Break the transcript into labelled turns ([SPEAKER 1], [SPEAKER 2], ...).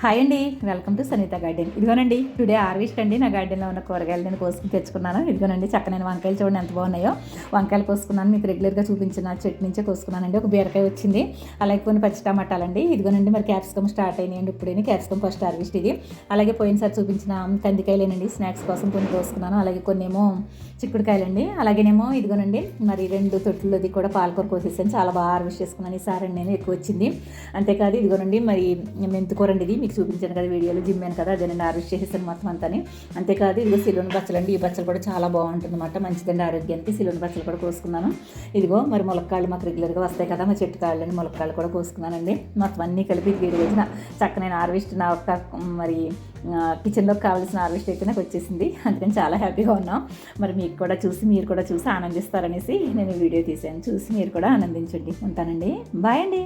[SPEAKER 1] Hi అండి, welcome to సనీత garden. ఇదిగోనండి today harvest అండి. నా గార్డెన్లో ఉన్న కూరగాయలు నేను కోసుకుని తెచ్చుకున్నాను. ఇదిగోనండి చక్కనైన వంకాయలు చూడండి ఎంత బాగున్నాయో. వంకాయలు కోసుకున్నాను, మీకు రెగ్యులర్గా చూపించిన చెట్టు నుంచే కోసుకున్నానండి. ఒక బీరకాయ వచ్చింది, అలాగే కొన్ని పచ్చి టమాటాలండి. ఇదిగోనండి మరి క్యాప్సికమ్ స్టార్ట్ అయినాయండి ఇప్పుడేని. క్యాప్సికమ్ ఫస్ట్ హార్వెస్ట్ ఇది. అలాగే పోయినసారి చూపించిన కందికాయలేనండి, స్నాక్స్ కోసం కొన్ని కోసుకున్నాను. అలాగే కొన్ని ఏమో చిక్కుడుకాయలండి. అలాగేనేమో ఇదిగోనండి మరి 2 తొట్టులది కూడా పాలకూర కోసేసాను. చాలా బాగా హార్వెస్ట్ చేసుకున్నాను ఈసారి నేను, ఎక్కువ వచ్చింది. అంతేకాదు ఇదిగోనండి మరి మెంతికూర అండి, ఇది మీకు చూపించాను కదా వీడియోలో, జిమ్మాను కదా, అదే నేను హార్వెస్ట్ చేసేసాను మొత్తం అంతాని. అంతేకాదు ఇదిగో సిలోని బచ్చలండి, ఈ బచ్చలు కూడా చాలా బాగుంటుంది అనమాట, మంచిదండి ఆరోగ్యానికి. సిలోని బచ్చలు కూడా కోసుకున్నాను. ఇదిగో మరి ములక్కాళ్ళు మాకు రెగ్యులర్గా వస్తాయి కదా, మా చెట్టు కాళ్ళని ములక్కాళ్ళు కూడా కోసుకున్నానండి. మొత్తం అన్నీ కలిపి ఈ రోజున చక్కనైన హార్వెస్ట్ నా ఒక్క మరి కిచెన్లోకి కావాల్సిన హార్వెస్ట్ అయితే నాకు వచ్చేసింది. అందుకని చాలా హ్యాపీగా ఉన్నాం. మరి మీరు కూడా చూసి ఆనందిస్తారనేసి నేను వీడియో తీశాను. చూసి మీరు కూడా ఆనందించండి. ఉంటానండి, బాయ్ అండి.